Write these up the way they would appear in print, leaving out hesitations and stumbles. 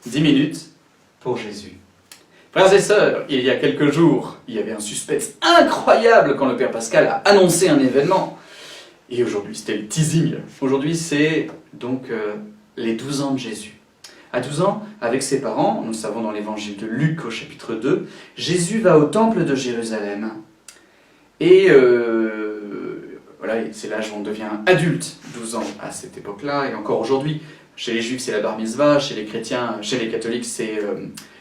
10 minutes pour Jésus. Frères et sœurs, il y a quelques jours, il y avait un suspense incroyable quand le Père Pascal a annoncé un événement. Et aujourd'hui, c'était le teasing. Aujourd'hui, c'est donc les 12 ans de Jésus. À 12 ans, avec ses parents, nous le savons dans l'évangile de Luc au chapitre 2, Jésus va au temple de Jérusalem. Et voilà, c'est l'âge où on devient adulte, 12 ans à cette époque-là, et encore aujourd'hui. Chez les juifs, c'est la bar mitzvah, chez les chrétiens, chez les catholiques, c'est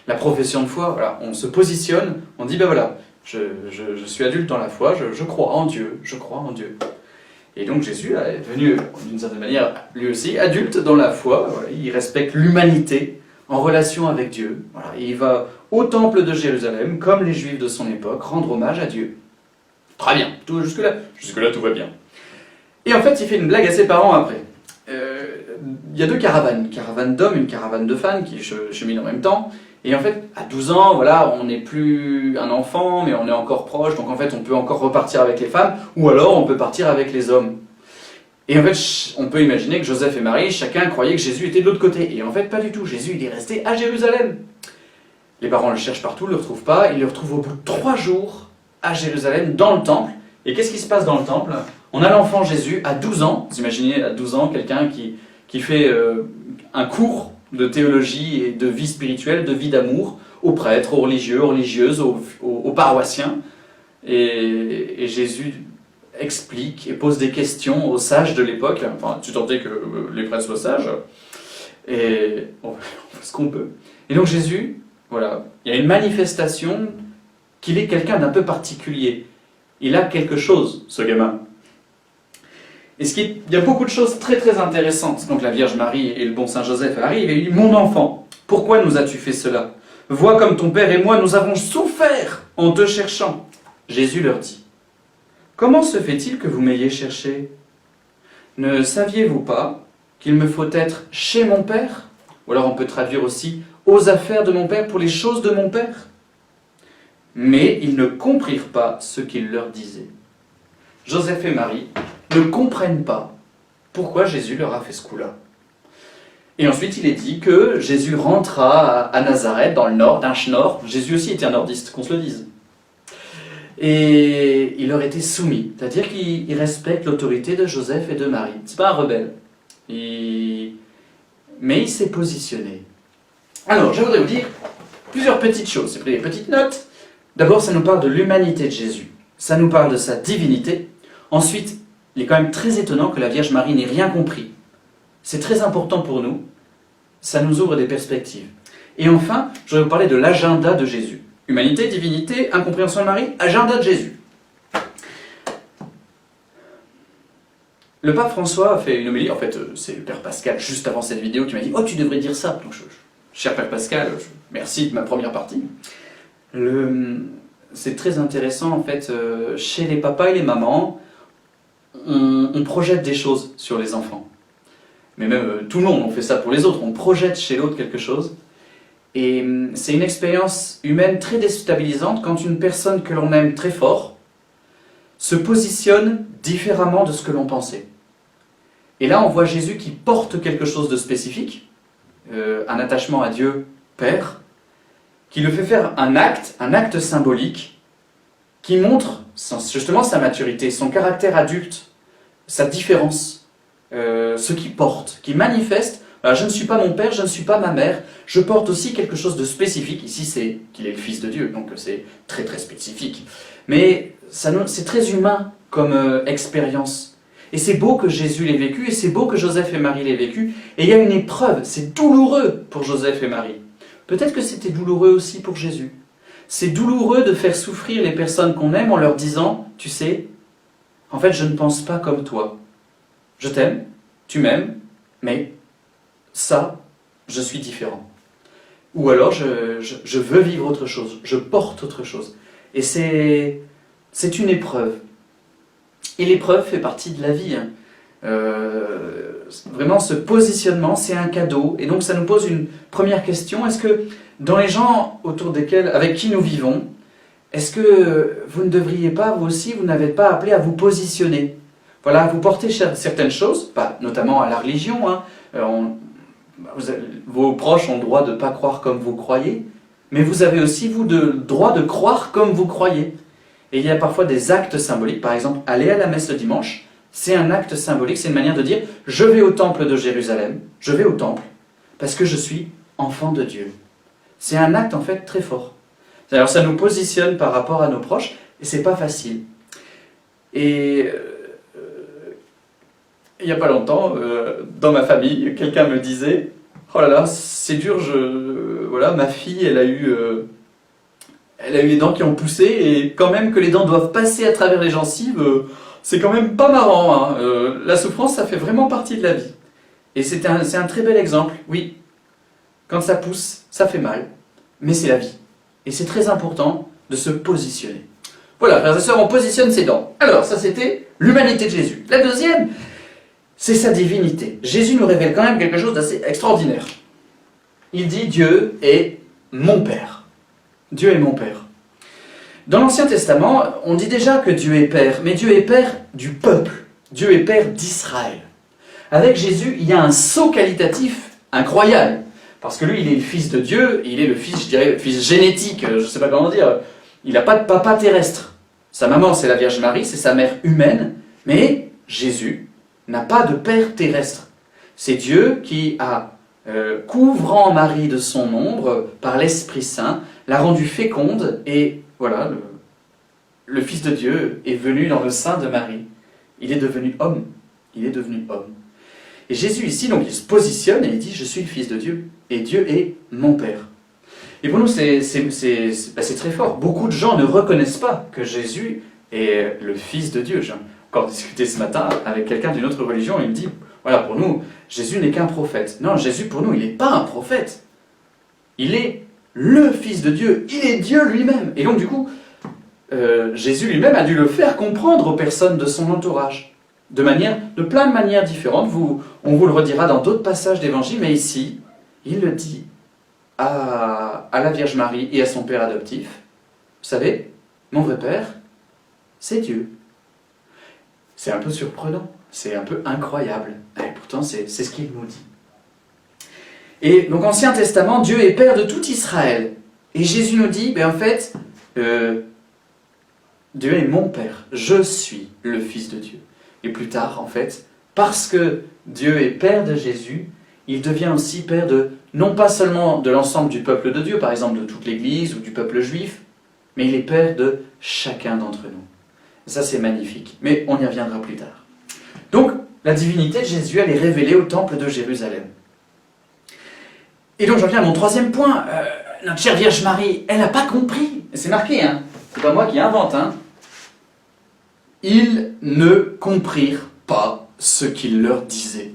la profession de foi. Voilà, on se positionne, on dit, ben voilà, je suis adulte dans la foi, je crois en Dieu, je crois en Dieu. Et donc Jésus est devenu, d'une certaine manière, lui aussi, adulte dans la foi. Voilà, il respecte l'humanité en relation avec Dieu. Voilà, et il va au temple de Jérusalem, comme les juifs de son époque, rendre hommage à Dieu. Très bien, jusque-là tout va bien. Et en fait, il fait une blague à ses parents après. Il y a deux caravanes, une caravane d'hommes, une caravane de femmes qui cheminent en même temps. Et en fait, à 12 ans, voilà, on n'est plus un enfant, mais on est encore proche. Donc en fait, on peut encore repartir avec les femmes, ou alors on peut partir avec les hommes. Et en fait, on peut imaginer que Joseph et Marie, chacun croyait que Jésus était de l'autre côté. Et en fait, pas du tout. Jésus, il est resté à Jérusalem. Les parents le cherchent partout, ne le retrouvent pas. Ils le retrouvent au bout de 3 jours à Jérusalem, dans le temple. Et qu'est-ce qui se passe dans le temple? On a l'enfant Jésus à 12 ans. Vous imaginez à 12 ans quelqu'un qui fait un cours de théologie et de vie spirituelle, de vie d'amour, aux prêtres, aux religieux, aux religieuses, aux paroissiens. Et Jésus explique et pose des questions aux sages de l'époque. Enfin, tu tentais que les prêtres soient sages. Et on fait ce qu'on peut. Et donc Jésus, voilà, il y a une manifestation qu'il est quelqu'un d'un peu particulier. Il a quelque chose, ce gamin. Et il y a beaucoup de choses très très intéressantes. Donc la Vierge Marie et le bon Saint Joseph arrivent et il dit « Mon enfant, pourquoi nous as-tu fait cela? Vois comme ton père et moi nous avons souffert en te cherchant. » Jésus leur dit « Comment se fait-il que vous m'ayez cherché? Ne saviez-vous pas qu'il me faut être chez mon père? » Ou alors on peut traduire aussi « aux affaires de mon père pour les choses de mon père. » Mais ils ne comprirent pas ce qu'il leur disait. Joseph et Marie ne comprennent pas pourquoi Jésus leur a fait ce coup-là. Et ensuite, il est dit que Jésus rentra à Nazareth, dans le nord, d'un schnorr. Jésus aussi était un nordiste, qu'on se le dise. Et il leur était soumis, c'est-à-dire qu'il respecte l'autorité de Joseph et de Marie. C'est pas un rebelle. Mais il s'est positionné. Alors, je voudrais vous dire plusieurs petites choses. C'est des petites notes. D'abord, ça nous parle de l'humanité de Jésus. Ça nous parle de sa divinité. Ensuite, il est quand même très étonnant que la Vierge Marie n'ait rien compris. C'est très important pour nous. Ça nous ouvre des perspectives. Et enfin, je vais vous parler de l'agenda de Jésus. Humanité, divinité, incompréhension de Marie, agenda de Jésus. Le pape François a fait une homélie. En fait, c'est le Père Pascal, juste avant cette vidéo, qui m'a dit « Oh, tu devrais dire ça !» Donc, cher Père Pascal, merci de ma première partie. C'est très intéressant, en fait, chez les papas et les mamans, on projette des choses sur les enfants. Mais même tout le monde, on fait ça pour les autres, on projette chez l'autre quelque chose. Et c'est une expérience humaine très déstabilisante quand une personne que l'on aime très fort se positionne différemment de ce que l'on pensait. Et là, on voit Jésus qui porte quelque chose de spécifique, un attachement à Dieu Père, qui le fait faire un acte symbolique, qui montre justement sa maturité, son caractère adulte, sa différence, ce qu'il porte, qui manifeste, alors, je ne suis pas mon père, je ne suis pas ma mère, je porte aussi quelque chose de spécifique, ici c'est qu'il est le Fils de Dieu, donc c'est très très spécifique, mais c'est très humain comme expérience, et c'est beau que Jésus l'ait vécu, et c'est beau que Joseph et Marie l'aient vécu, et il y a une épreuve, c'est douloureux pour Joseph et Marie, peut-être que c'était douloureux aussi pour Jésus. C'est douloureux de faire souffrir les personnes qu'on aime en leur disant « Tu sais, en fait, je ne pense pas comme toi. Je t'aime, tu m'aimes, mais ça, je suis différent. » Ou alors, je veux vivre autre chose, je porte autre chose. Et c'est une épreuve. Et l'épreuve fait partie de la vie. Vraiment, ce positionnement, c'est un cadeau. Et donc, ça nous pose une première question. Est-ce que dans les gens avec qui nous vivons, est-ce que vous ne devriez pas, vous aussi, vous n'avez pas appelé à vous positionner? Voilà, vous portez certaines choses, pas notamment à la religion, vos proches ont le droit de ne pas croire comme vous croyez, mais vous avez aussi, vous, le droit de croire comme vous croyez. Et il y a parfois des actes symboliques, par exemple, aller à la messe le dimanche, c'est un acte symbolique, c'est une manière de dire « je vais au temple de Jérusalem, je vais au temple, parce que je suis enfant de Dieu ». C'est un acte en fait très fort. Alors ça nous positionne par rapport à nos proches, et c'est pas facile. Et il n'y a pas longtemps, dans ma famille, quelqu'un me disait « oh là là, c'est dur, voilà, ma fille, elle a eu les dents qui ont poussé, et quand même que les dents doivent passer à travers les gencives, c'est quand même pas marrant. Hein. La souffrance, ça fait vraiment partie de la vie. » Et c'est un très bel exemple, oui. Quand ça pousse, ça fait mal, mais c'est la vie. Et c'est très important de se positionner. Voilà, frères et sœurs, on positionne ses dents. Alors, ça c'était l'humanité de Jésus. La deuxième, c'est sa divinité. Jésus nous révèle quand même quelque chose d'assez extraordinaire. Il dit « Dieu est mon Père ». Dieu est mon Père. Dans l'Ancien Testament, on dit déjà que Dieu est Père, mais Dieu est Père du peuple. Dieu est Père d'Israël. Avec Jésus, il y a un saut qualitatif incroyable. Parce que lui, il est le fils de Dieu, et il est le fils, je dirais, le fils génétique, je ne sais pas comment dire. Il n'a pas de papa terrestre. Sa maman, c'est la Vierge Marie, c'est sa mère humaine, mais Jésus n'a pas de père terrestre. C'est Dieu qui a, couvrant Marie de son ombre, par l'Esprit Saint, l'a rendue féconde, et voilà, le Fils de Dieu est venu dans le sein de Marie. Il est devenu homme. Il est devenu homme. Et Jésus ici, donc, il se positionne et il dit « Je suis le Fils de Dieu, et Dieu est mon Père ». Et pour nous, c'est très fort. Beaucoup de gens ne reconnaissent pas que Jésus est le Fils de Dieu. J'ai encore discuté ce matin avec quelqu'un d'une autre religion, il me dit « Voilà, pour nous, Jésus n'est qu'un prophète. » Non, Jésus, pour nous, il n'est pas un prophète. Il est le Fils de Dieu, il est Dieu lui-même. Et donc, du coup, Jésus lui-même a dû le faire comprendre aux personnes de son entourage. De plein de manières différentes. On vous le redira dans d'autres passages d'Évangile, mais ici, il le dit à la Vierge Marie et à son père adoptif. Vous savez, mon vrai père, c'est Dieu. C'est un peu surprenant, c'est un peu incroyable. Et pourtant, c'est ce qu'il nous dit. Et donc, Ancien Testament, Dieu est Père de tout Israël. Et Jésus nous dit, en fait, Dieu est mon Père. Je suis le Fils de Dieu. Et plus tard, en fait, parce que Dieu est Père de Jésus, il devient aussi Père non pas seulement de l'ensemble du peuple de Dieu, par exemple de toute l'Église ou du peuple juif, mais il est Père de chacun d'entre nous. Et ça, c'est magnifique. Mais on y reviendra plus tard. Donc, la divinité de Jésus, elle est révélée au temple de Jérusalem. Et donc, j'en viens à mon troisième point. Notre chère Vierge Marie, elle n'a pas compris. C'est marqué, hein. C'est pas moi qui invente, hein. Ils ne comprirent pas ce qu'il leur disait.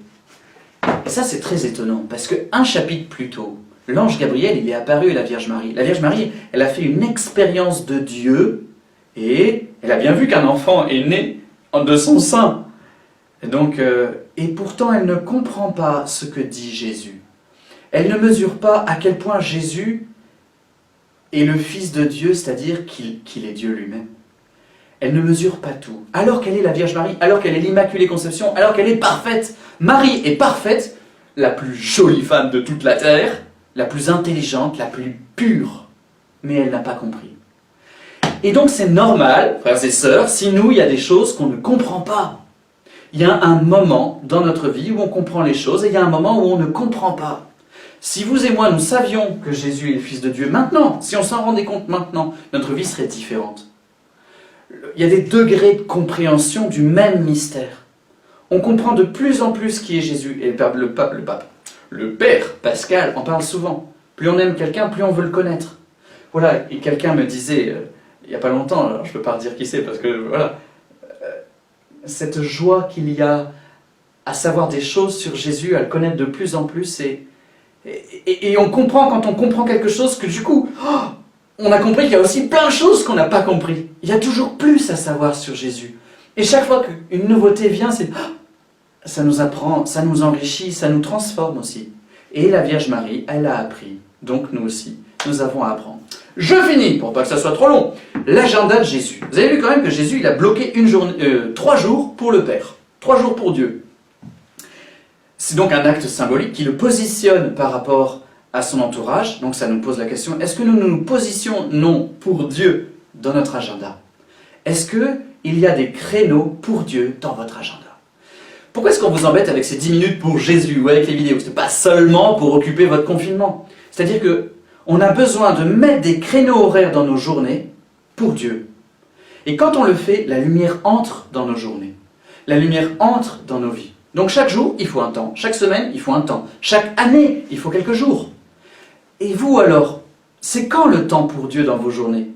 Et ça, c'est très étonnant, parce qu'un chapitre plus tôt, l'ange Gabriel, il est apparu à la Vierge Marie. La Vierge Marie, elle a fait une expérience de Dieu, et elle a bien vu qu'un enfant est né de son sein. Et donc, et pourtant, elle ne comprend pas ce que dit Jésus. Elle ne mesure pas à quel point Jésus est le Fils de Dieu, c'est-à-dire qu'il est Dieu lui-même. Elle ne mesure pas tout. Alors qu'elle est la Vierge Marie, alors qu'elle est l'Immaculée Conception, alors qu'elle est parfaite. Marie est parfaite, la plus jolie femme de toute la terre, la plus intelligente, la plus pure. Mais elle n'a pas compris. Et donc c'est normal, frères et sœurs, si nous, il y a des choses qu'on ne comprend pas. Il y a un moment dans notre vie où on comprend les choses, et il y a un moment où on ne comprend pas. Si vous et moi, nous savions que Jésus est le Fils de Dieu maintenant, si on s'en rendait compte maintenant, notre vie serait différente. Il y a des degrés de compréhension du même mystère. On comprend de plus en plus qui est Jésus. Et le Père Pascal en parle souvent. Plus on aime quelqu'un, plus on veut le connaître. Voilà, et quelqu'un me disait, il n'y a pas longtemps, alors je ne peux pas redire qui c'est, parce que voilà, cette joie qu'il y a à savoir des choses sur Jésus, à le connaître de plus en plus, et on comprend, quand on comprend quelque chose, que du coup, on a compris qu'il y a aussi plein de choses qu'on n'a pas compris. Il y a toujours plus à savoir sur Jésus. Et chaque fois qu'une nouveauté vient, ça nous apprend, ça nous enrichit, ça nous transforme aussi. Et la Vierge Marie, elle a appris. Donc nous aussi, nous avons à apprendre. Je finis, pour pas que ça soit trop long, l'agenda de Jésus. Vous avez vu quand même que Jésus, il a bloqué 3 jours pour le Père. 3 jours pour Dieu. C'est donc un acte symbolique qui le positionne par rapport à son entourage. Donc ça nous pose la question, est-ce que nous nous positionnons pour Dieu dans notre agenda? Est-ce qu'il y a des créneaux pour Dieu dans votre agenda? Pourquoi est-ce qu'on vous embête avec ces 10 minutes pour Jésus ou avec les vidéos? Ce n'est pas seulement pour occuper votre confinement. C'est-à-dire qu'on a besoin de mettre des créneaux horaires dans nos journées pour Dieu. Et quand on le fait, la lumière entre dans nos journées. La lumière entre dans nos vies. Donc chaque jour, il faut un temps. Chaque semaine, il faut un temps. Chaque année, il faut quelques jours. Et vous alors, c'est quand le temps pour Dieu dans vos journées?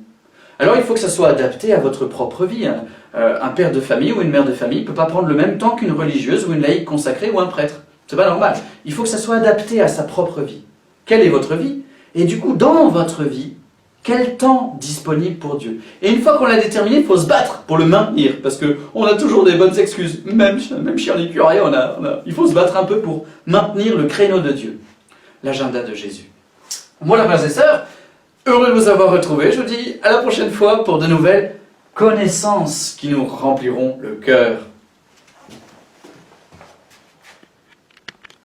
Alors il faut que ça soit adapté à votre propre vie. Un père de famille ou une mère de famille ne peut pas prendre le même temps qu'une religieuse ou une laïque consacrée ou un prêtre. C'est pas normal. Il faut que ça soit adapté à sa propre vie. Quelle est votre vie? Et du coup, dans votre vie, quel temps disponible pour Dieu? Et une fois qu'on l'a déterminé, il faut se battre pour le maintenir, parce qu'on a toujours des bonnes excuses. Même chien ni curieux, il faut se battre un peu pour maintenir le créneau de Dieu, l'agenda de Jésus. Voilà, frères et sœurs, heureux de vous avoir retrouvés. Je vous dis à la prochaine fois pour de nouvelles connaissances qui nous rempliront le cœur.